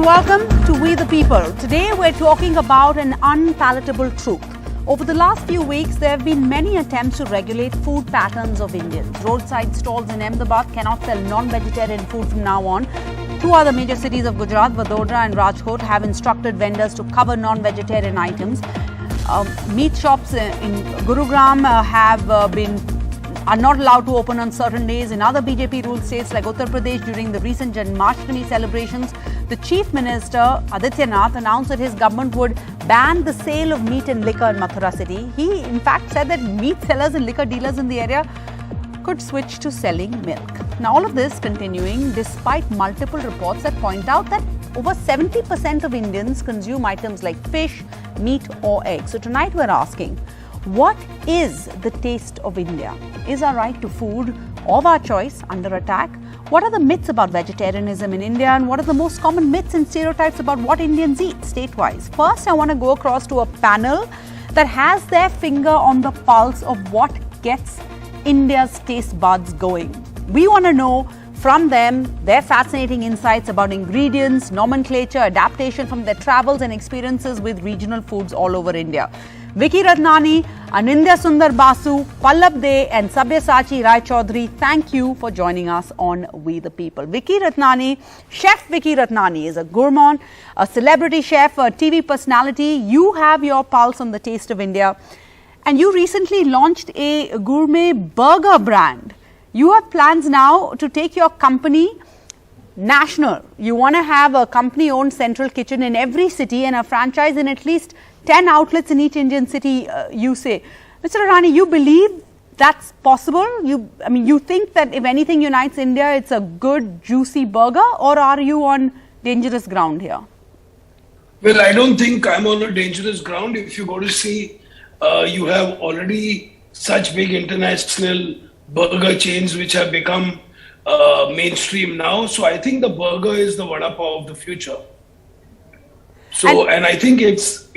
welcome to We the People. Today we're talking about an unpalatable truth. Over the last few weeks, there have been many attempts to regulate food patterns of Indians. Roadside stalls in Ahmedabad cannot sell non-vegetarian food from now on. Two other major cities of Gujarat, Vadodara and Rajkot, have instructed vendors to cover non-vegetarian items. Meat shops in Gurugram are not allowed to open on certain days. In other BJP ruled states like Uttar Pradesh, during the recent Janmashtami celebrations, the Chief Minister Adityanath announced that his government would ban the sale of meat and liquor in Mathura city. He in fact said that meat sellers and liquor dealers in the area could switch to selling milk. Now all of this continuing despite multiple reports that point out that over 70% of Indians consume items like fish, meat or eggs. So tonight we're asking, what is the taste of India? Is our right to food of our choice under attack? What are the myths about vegetarianism in India, and what are the most common myths and stereotypes about what Indians eat state-wise? First, I want to go across to a panel that has their finger on the pulse of what gets India's taste buds going. We want to know from them their fascinating insights about ingredients, nomenclature, adaptation from their travels and experiences with regional foods all over India. Vicky Ratnani, Anindya Sundar Basu, Pallab De and Sabyasachi Rai Chaudhary, thank you for joining us on We the People. Vicky Ratnani, Chef Vicky Ratnani is a gourmand, a celebrity chef, a TV personality. You have your pulse on the taste of India, and you recently launched a gourmet burger brand. You have plans now to take your company national. You want to have a company-owned central kitchen in every city and a franchise in at least 10 outlets in each Indian city, you say. Mr. Rani, you believe that's possible? You think that if anything unites India, it's a good, juicy burger, or are you on dangerous ground here? Well, I don't think I'm on a dangerous ground. If you go to see, you have already such big international burger chains which have become mainstream now. So I think the burger is the vada pav of the future. So, and I think it's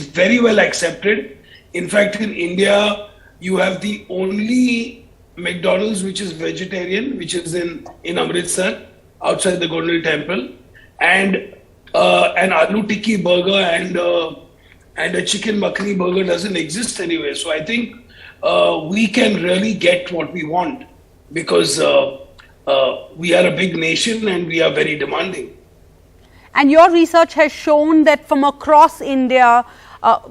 very well accepted. In fact, in India, you have the only McDonald's which is vegetarian, which is in Amritsar, outside the Gondal Temple, and an aloo tikki burger and a chicken makhani burger doesn't exist anywhere. So I think we can really get what we want, because we are a big nation and we are very demanding. And your research has shown that from across India,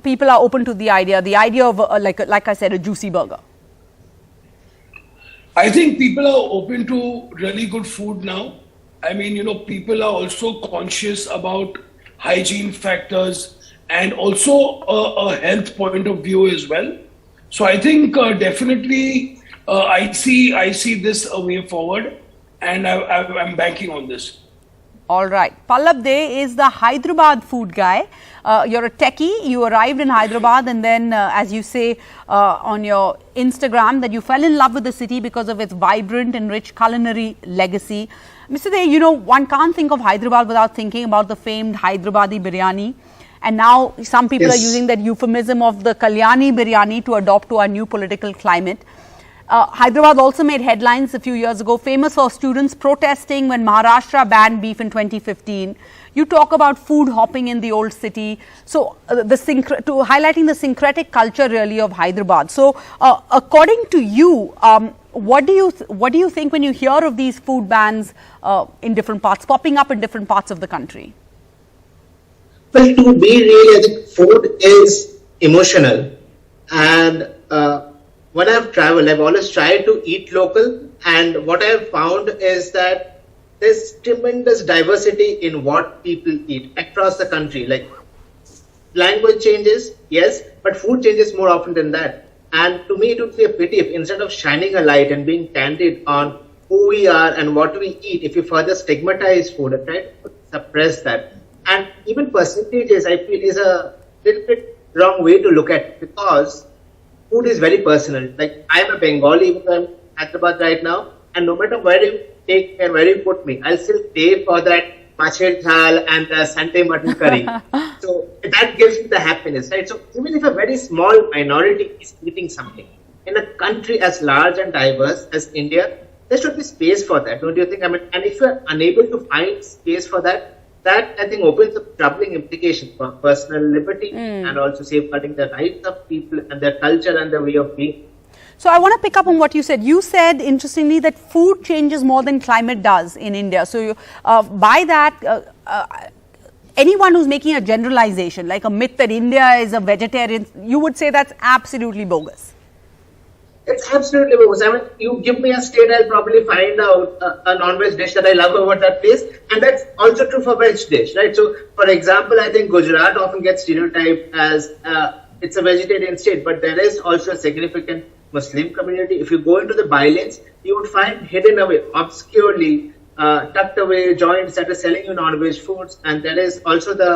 people are open to the idea of, like I said, a juicy burger. I think people are open to really good food now. I mean, people are also conscious about hygiene factors and also a health point of view as well. So I think definitely I see this a way forward, and I'm banking on this. All right. Pallab De is the Hyderabad food guy. You're a techie. You arrived in Hyderabad, and then, as you say on your Instagram, that you fell in love with the city because of its vibrant and rich culinary legacy. Mr. De, one can't think of Hyderabad without thinking about the famed Hyderabadi biryani. And now some people are using that euphemism of the Kalyani biryani to adopt to our new political climate. Hyderabad also made headlines a few years ago, famous for students protesting when Maharashtra banned beef in 2015. You talk about food hopping in the old city, so highlighting the syncretic culture really of Hyderabad. So, according to you, what do you think when you hear of these food bans in different parts, popping up in different parts of the country? Well, to be real, I think food is emotional, and when I've traveled, I've always tried to eat local, and what I've found is that there's tremendous diversity in what people eat across the country. Like, language changes, yes, but food changes more often than that. And to me, it would be a pity if instead of shining a light and being candid on who we are and what we eat, if you further stigmatize food and try to suppress that. And even percentages, I feel, is a little bit wrong way to look at it, because food is very personal. Like, I'm a Bengali, even though I'm in Hyderabad right now, and no matter where you take me and where you put me, I'll still pay for that machir thal and the Sunday mutton curry. So that gives me the happiness, right? So even if a very small minority is eating something, in a country as large and diverse as India, there should be space for that, don't you think? I mean, and if you're unable to find space for that, that I think opens up troubling implications for personal liberty and also safeguarding the rights of people and their culture and their way of being. So I want to pick up on what you said. You said, interestingly, that food changes more than climate does in India. So you, by that, anyone who's making a generalization, like a myth that India is a vegetarian, you would say that's absolutely bogus. It's absolutely bogus. I mean, you give me a state, I'll probably find out a non-veg dish that I love over that place. And that's also true for veg dish, right? So, for example, I think Gujarat often gets stereotyped as it's a vegetarian state, but there is also a significant Muslim community. If you go into the bylanes, you would find hidden away, obscurely, tucked away joints that are selling you non-veg foods. And there is also the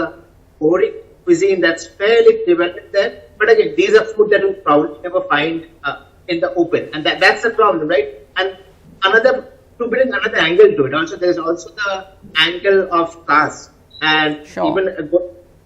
Oric cuisine that's fairly prevalent there. But again, these are food that you probably never find in the open, and that's the problem, right? And to bring another angle to it, also there's also the angle of caste and even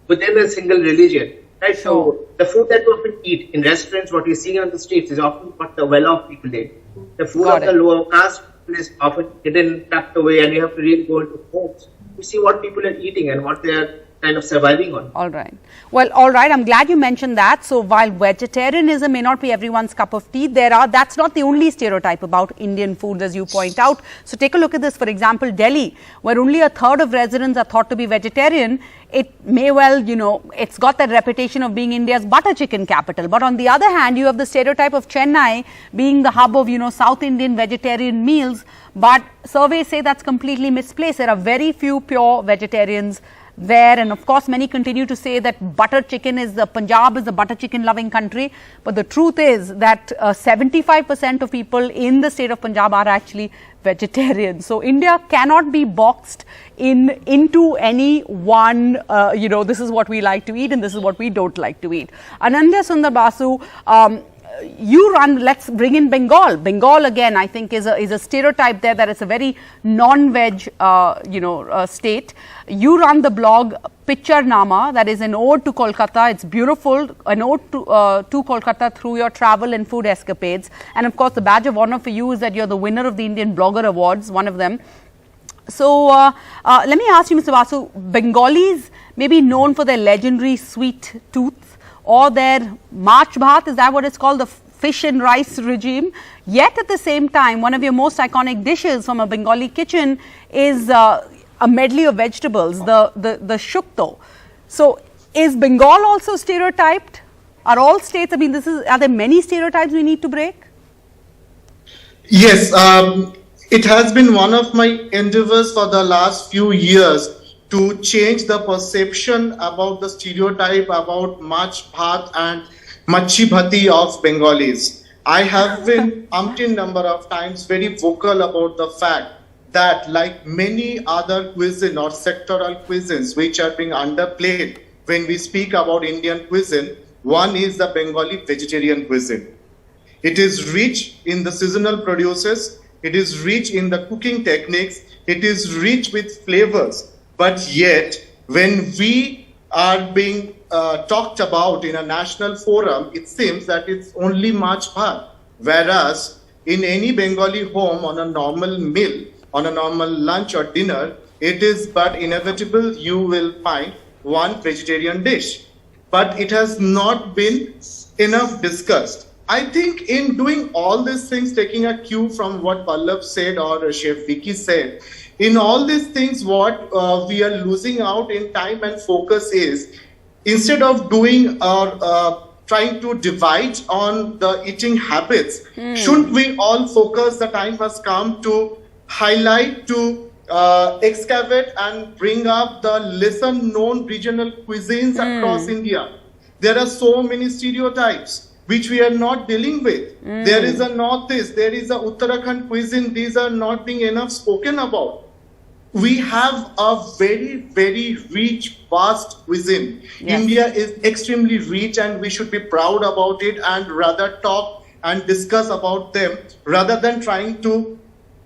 within a single religion, right? So the food that we often eat in restaurants, what we see on the streets, is often what the well-off people eat. The food of the lower caste is often hidden, tucked away, and you have to really go into homes to see what people are eating and what they are kind of surviving on. All right. Well, all right. I'm glad you mentioned that. So while vegetarianism may not be everyone's cup of tea, that's not the only stereotype about Indian food, as you point out. So take a look at this. For example, Delhi, where only a third of residents are thought to be vegetarian, it may well, it's got that reputation of being India's butter chicken capital. But on the other hand, you have the stereotype of Chennai being the hub of, South Indian vegetarian meals. But surveys say that's completely misplaced. There are very few pure vegetarians there, and of course many continue to say that Punjab is a butter chicken loving country, but the truth is that 75% of people in the state of Punjab are actually vegetarian. So India cannot be boxed into any one, this is what we like to eat and this is what we don't like to eat. Anandya Sundar Basu, let's bring in Bengal. Bengal again, I think is a stereotype there that it's a very non-veg, state. You run the blog Picture Nama, that is an ode to Kolkata. It's beautiful, an ode to Kolkata through your travel and food escapades. And of course, the badge of honor for you is that you're the winner of the Indian Blogger Awards, one of them. So let me ask you, Mr. Basu, Bengalis may be known for their legendary sweet tooth, or their March Bhat, is that what it's called, the fish and rice regime. Yet at the same time, one of your most iconic dishes from a Bengali kitchen is a medley of vegetables, the shukto. So is Bengal also stereotyped? Are all states, are there many stereotypes we need to break? Yes, it has been one of my endeavors for the last few years to change the perception about the stereotype about March Bhat and Machi Bhati of Bengalis. I have been umpteen number of times very vocal about the fact that, like many other cuisine or sectoral cuisines which are being underplayed when we speak about Indian cuisine, one is the Bengali vegetarian cuisine. It is rich in the seasonal produces, it is rich in the cooking techniques, it is rich with flavors. But yet, when we are being talked about in a national forum, it seems that it's only March Bhat. Whereas, in any Bengali home on a normal meal, on a normal lunch or dinner, it is but inevitable you will find one vegetarian dish. But it has not been enough discussed. I think in doing all these things, taking a cue from what Pallav said or Chef Vicky said, in all these things, what we are losing out in time and focus is, instead of doing or trying to divide on the eating habits, shouldn't we all focus, the time has come to highlight, to excavate and bring up the lesser known regional cuisines across India. There are so many stereotypes which we are not dealing with. There is a Northeast, there is a Uttarakhand cuisine, these are not being enough spoken about. We have a very, very rich, vast cuisine. Yes. India is extremely rich and we should be proud about it and rather talk and discuss about them rather than trying to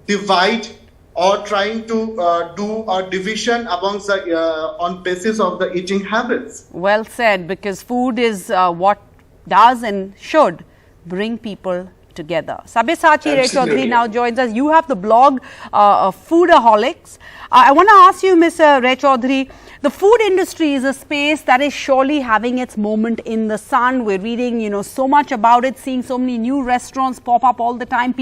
divide or trying to do a division amongst the, on basis of the eating habits. Well said, because food is what does and should bring people together. Sabyasachi Ray Absolutely. Chaudhary now joins us. You have the blog Foodaholics. I want to ask you, Mr. Ray Chaudhary, the food industry is a space that is surely having its moment in the sun. We're reading, so much about it, seeing so many new restaurants pop up all the time.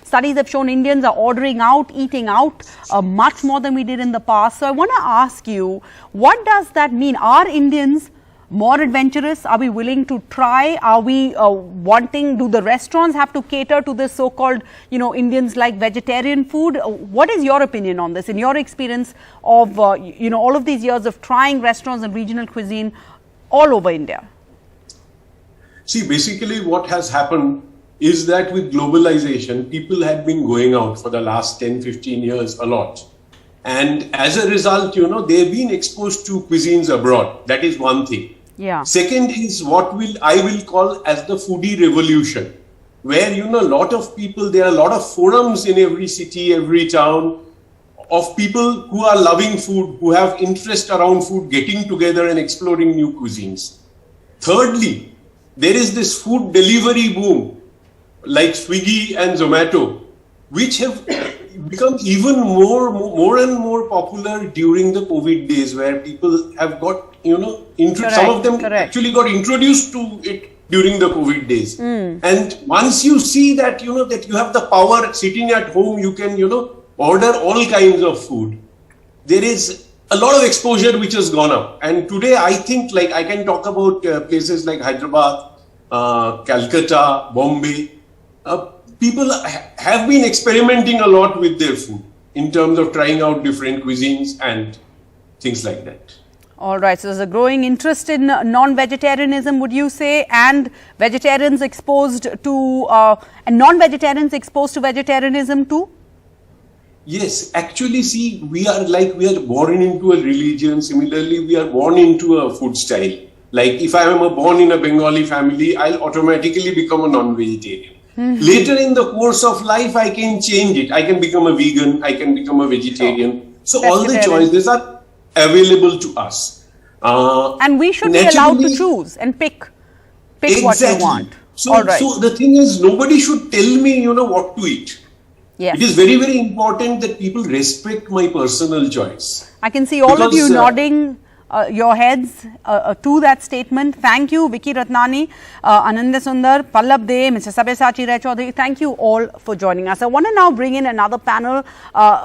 Studies have shown Indians are ordering out, eating out much more than we did in the past. So I want to ask you, what does that mean? Are Indians more adventurous? Are we willing to try? Are we do the restaurants have to cater to this so-called, Indians like vegetarian food? What is your opinion on this, in your experience of, all of these years of trying restaurants and regional cuisine all over India? See, basically what has happened is that with globalization, people had been going out for the last 10, 15 years a lot. And as a result, they've been exposed to cuisines abroad. That is one thing. Yeah. Second is what I will call as the foodie revolution, where, a lot of people, there are a lot of forums in every city, every town of people who are loving food, who have interest around food, getting together and exploring new cuisines. Thirdly, there is this food delivery boom like Swiggy and Zomato, which have become even more and more popular during the COVID days, where people have got, some of them actually got introduced to it during the COVID days. And once you see that, that you have the power sitting at home, you can, order all kinds of food. There is a lot of exposure which has gone up. And today I think I can talk about places like Hyderabad, Calcutta, Bombay. People have been experimenting a lot with their food in terms of trying out different cuisines and things like that. All right. So there's a growing interest in non-vegetarianism, would you say, and vegetarians exposed to and non-vegetarians exposed to vegetarianism too? Yes, actually, see, we are born into a religion. Similarly, we are born into a food style. Like if I am born in a Bengali family, I'll automatically become a non-vegetarian. Later in the course of life, I can change it. I can become a vegan. I can become a vegetarian. So all the choices are available to us. And we should be allowed to choose and pick exactly what you want. So, all right. So the thing is, nobody should tell me, what to eat. Yes. It is very, very important that people respect my personal choice. I can see all of you nodding your heads to that statement. Thank you, Vicky Ratnani, Ananda Sundar, Pallab De, Mr. Sabyasachi Ray Chaudhary. Thank you all for joining us. I want to now bring in another panel.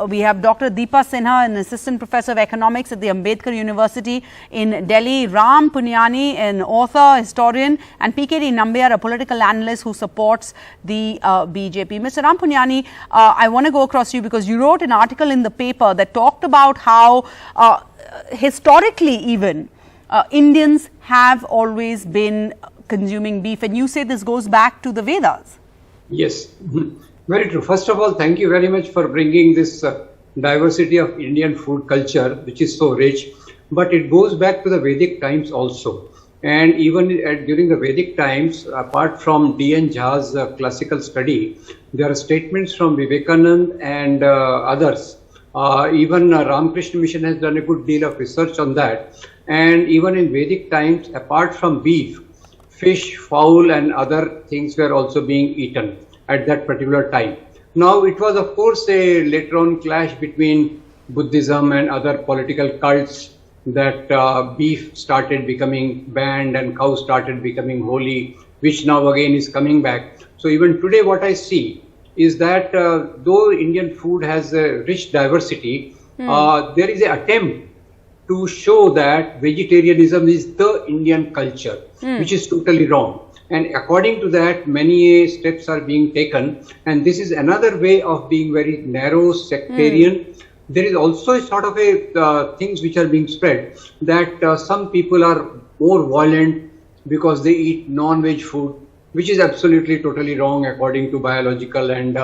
We have Dr. Deepa Sinha, an assistant professor of economics at the Ambedkar University in Delhi, Ram Punyani, an author, historian, and PKD Nambiar, a political analyst who supports the BJP. Mr. Ram Punyani, I want to go across to you because you wrote an article in the paper that talked about how historically even Indians have always been consuming beef, and you say this goes back to the Vedas. Yes, very true. First of all, thank you very much for bringing this diversity of Indian food culture, which is so rich, but it goes back to the Vedic times also. And even during the Vedic times, apart from D.N. Jha's classical study, there are statements from Vivekananda and others. Even Ramakrishna Mission has done a good deal of research on that. And even in Vedic times, apart from beef, fish, fowl and other things were also being eaten at that particular time. Now, it was of course a later on clash between Buddhism and other political cults that beef started becoming banned and cows started becoming holy, which now again is coming back. So even today what I see is that though Indian food has a rich diversity, there is an attempt to show that vegetarianism is the Indian culture, which is totally wrong. And according to that, many steps are being taken. And this is another way of being very narrow, sectarian. There is also a sort of a things which are being spread that some people are more violent because they eat non-veg food, which is absolutely totally wrong according to biological and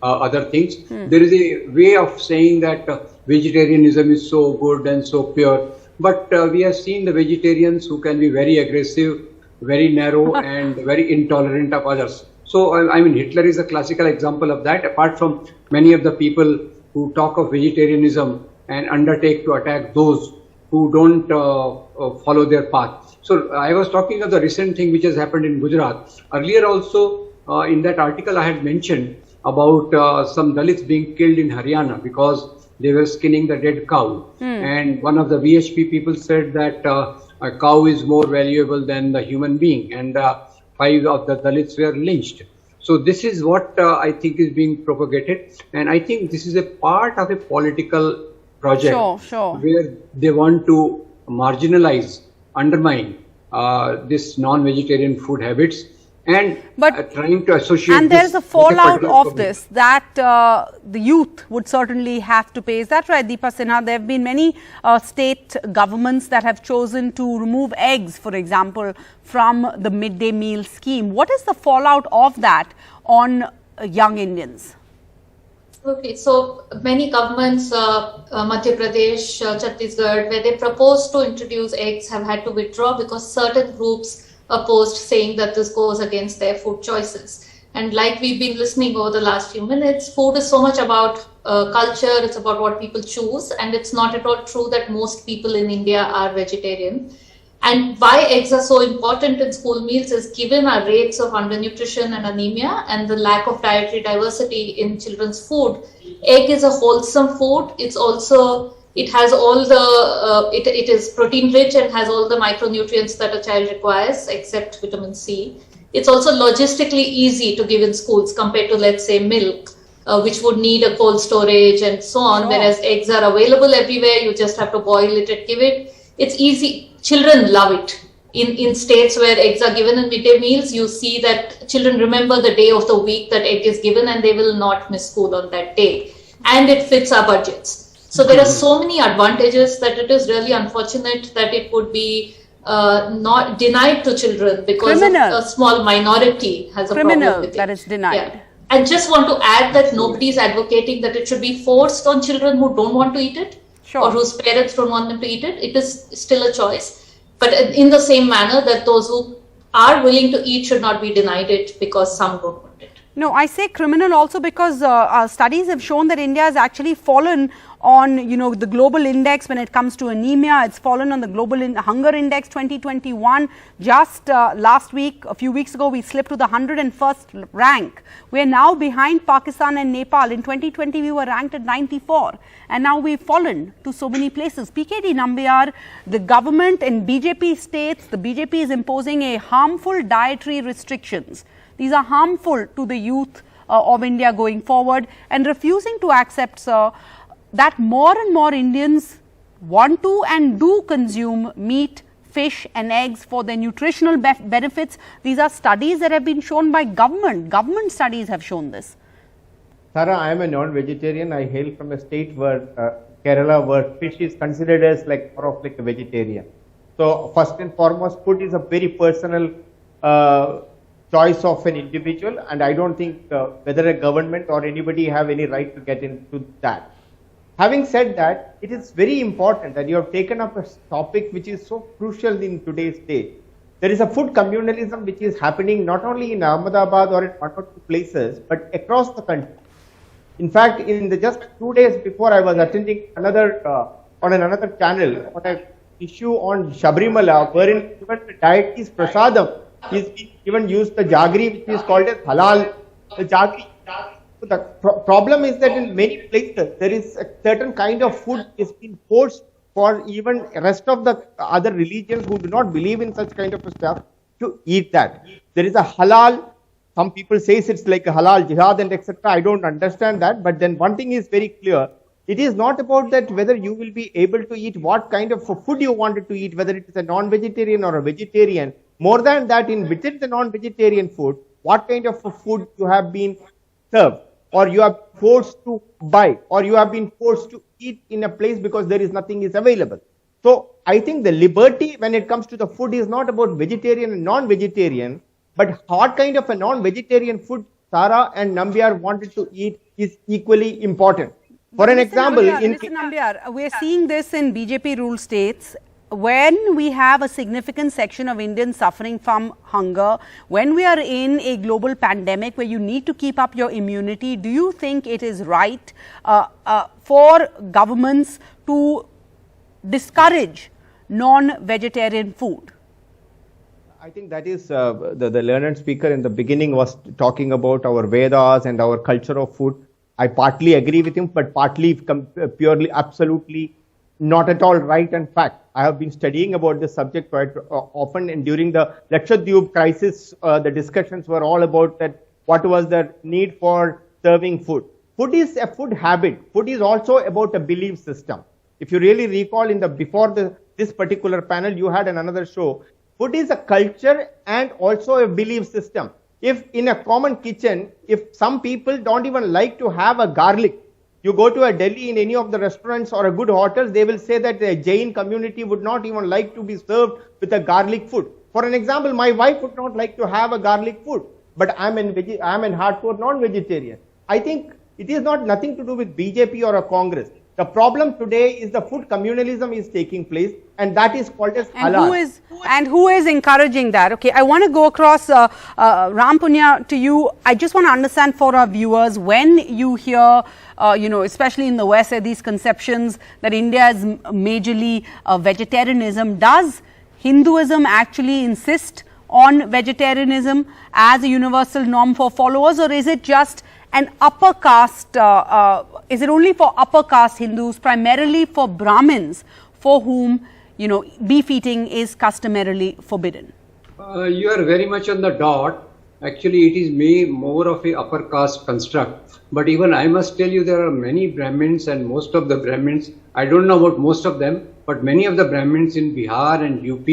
other things. There is a way of saying that vegetarianism is so good and so pure, but we have seen the vegetarians who can be very aggressive, very narrow and very intolerant of others. So I mean, Hitler is a classical example of that, apart from many of the people who talk of vegetarianism and undertake to attack those who don't follow their path. So I was talking of the recent thing which has happened in Gujarat. Earlier also, in that article I had mentioned about some Dalits being killed in Haryana because they were skinning the dead cow. And one of the VHP people said that a cow is more valuable than the human being, and 5 of the Dalits were lynched. So this is what I think is being propagated, and I think this is a part of a political project where they want to marginalize, undermine this non-vegetarian food habits, and trying to associate. And there is a fallout of this that the youth would certainly have to pay. Is that right, Deepa Sinha? There have been many state governments that have chosen to remove eggs, for example, from the midday meal scheme. What is the fallout of that on young Indians? Okay, so many governments, Madhya Pradesh, Chhattisgarh, where they proposed to introduce eggs have had to withdraw because certain groups opposed, saying that this goes against their food choices. And like we've been listening over the last few minutes, food is so much about culture, it's about what people choose, and it's not at all true that most people in India are vegetarian. And why eggs are so important in school meals is given our rates of undernutrition and anemia and the lack of dietary diversity in children's food. Egg is a wholesome food. It's also, it has all the, it is protein rich and has all the micronutrients that a child requires except vitamin C. It's also logistically easy to give in schools compared to, let's say, milk, which would need a cold storage and so on, whereas eggs are available everywhere. You just have to boil it and give it. It's easy. Children love it. In states where eggs are given in midday meals, you see that children remember the day of the week that egg is given and they will not miss school on that day. And it fits our budgets. So there are so many advantages that it is really unfortunate that it would be not denied to children because a small minority has a problem with it. That is denied. Yeah. I just want to add that nobody is advocating that it should be forced on children who don't want to eat it. Or whose parents don't want them to eat it. It is still a choice. But in the same manner that those who are willing to eat should not be denied it because some don't want it. No, I say criminal also because studies have shown that India has actually fallen on, you know, the global index when it comes to anemia. It's fallen on the global hunger index 2021. Just last week, a few weeks ago, we slipped to the 101st rank. We are now behind Pakistan and Nepal. In 2020, we were ranked at 94. And now we've fallen to so many places. PKD Nambiar, the government in BJP states, the BJP is imposing a harmful dietary restrictions. These are harmful to the youth of India going forward, and refusing to accept, sir, that more and more Indians want to and do consume meat, fish and eggs for their nutritional benefits. These are studies that have been shown by government. Government studies have shown this. Sara, I am a non-vegetarian. I hail from a state where Kerala, where fish is considered as like more of like a vegetarian. So first and foremost, food is a very personal choice of an individual, and I don't think whether a government or anybody have any right to get into that. Having said that, it is very important that you have taken up a topic which is so crucial in today's day. There is a food communalism which is happening not only in Ahmedabad or in one or two places, but across the country. In fact, in the just 2 days before, I was attending another on another channel on an issue on Sabrimala, wherein even the deity's prasadam is even used the jaggery, which is called as halal. The jaggery. So the problem is that in many places there is a certain kind of food is being forced for even rest of the other religions who do not believe in such kind of stuff to eat that. There is a halal. Some people say it's like a halal jihad and etc. I don't understand that. But then one thing is very clear. It is not about that whether you will be able to eat what kind of food you wanted to eat, whether it is a non-vegetarian or a vegetarian. More than that, within the non-vegetarian food, what kind of food you have been served, or you are forced to buy, or you have been forced to eat in a place because there is nothing is available. So I think the liberty when it comes to the food is not about vegetarian and non-vegetarian, but what kind of a non-vegetarian food Sara and Nambiar wanted to eat is equally important. For an example, Nambiar, we are seeing this in BJP ruled states. When we have a significant section of Indians suffering from hunger, when we are in a global pandemic where you need to keep up your immunity, do you think it is right for governments to discourage non-vegetarian food? I think that is the learned speaker in the beginning was talking about our Vedas and our culture of food. I partly agree with him, but partly purely, absolutely not at all right and fact. I have been studying about this subject quite often, and during the Lakshadweep crisis, the discussions were all about that. What was the need for serving food? Food is a food habit. Food is also about a belief system. If you really recall, before this particular panel, you had another show. Food is a culture and also a belief system. If in a common kitchen, if some people don't even like to have a garlic, you go to a Delhi in any of the restaurants or a good hotels, they will say that the Jain community would not even like to be served with a garlic food. For an example, my wife would not like to have a garlic food, but I'm a hardcore non-vegetarian. I think it is nothing to do with BJP or a Congress. The problem today is the food communalism is taking place, and that is called as halal. And who is encouraging that? Okay, I want to go across Ram Punya to you. I just want to understand for our viewers, when you hear, especially in the West, these conceptions that India is majorly vegetarianism, does Hinduism actually insist on vegetarianism as a universal norm for followers, or is it just an upper caste, is it only for upper caste Hindus, primarily for Brahmins, for whom, beef eating is customarily forbidden? You are very much on the dot. Actually, it is more of a upper caste construct. But even I must tell you, there are many Brahmins, and most of the Brahmins, I don't know about most of them, but many of the Brahmins in Bihar and UP,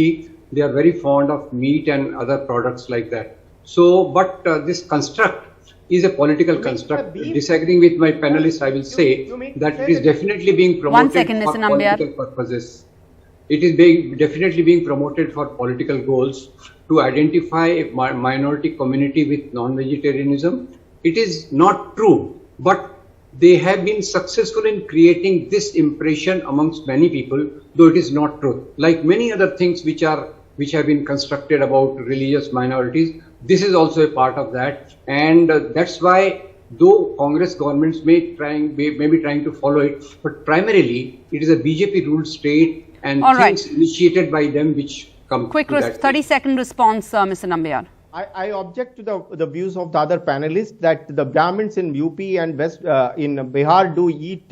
they are very fond of meat and other products like that. So, but this construct is a political construct. Disagreeing with my panelists, I will say that it is definitely being promoted for political purposes. It is definitely being promoted for political goals to identify a minority community with non-vegetarianism. It is not true, but they have been successful in creating this impression amongst many people, though it is not true. Like many other things which have been constructed about religious minorities, this is also a part of that, and that's why, though Congress governments may be trying to follow it, but primarily it is a BJP-ruled state and things initiated by them which come. Quick 30-second response, Mr. Nambiar. I object to the views of the other panelists that the Brahmins in UP and West in Bihar do eat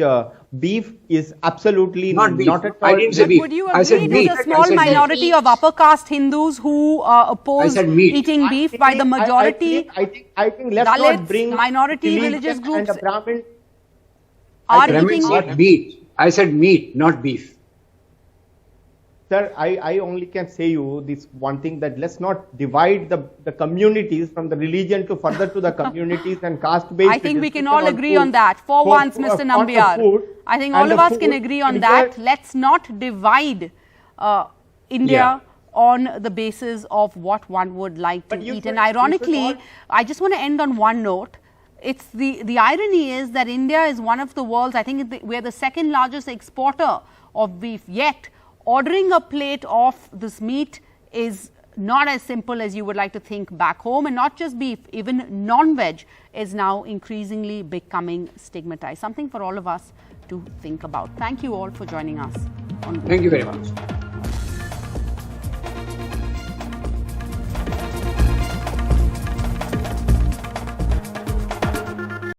beef is absolutely not at all. I didn't say beef. Would you agree there's a small minority of upper caste Hindus who oppose eating beef by the majority? I think let's Dalits, not bring minority religious groups and the Brahmin. Brahmins eat meat. I said meat, not beef. Sir, I only can say you this one thing, that let's not divide the communities from the religion to further to the communities and caste-based. I think we can all agree on that. For once, Mr. Nambiar, I think all of us can agree on that. Let's not divide India on the basis of what one would like to eat. And ironically, I just want to end on one note. It's the irony is that India is one of the world's, I think we're the second largest exporter of beef, yet ordering a plate of this meat is not as simple as you would like to think back home. And not just beef, even non-veg is now increasingly becoming stigmatized. Something for all of us to think about. Thank you all for joining us. Thank you very much.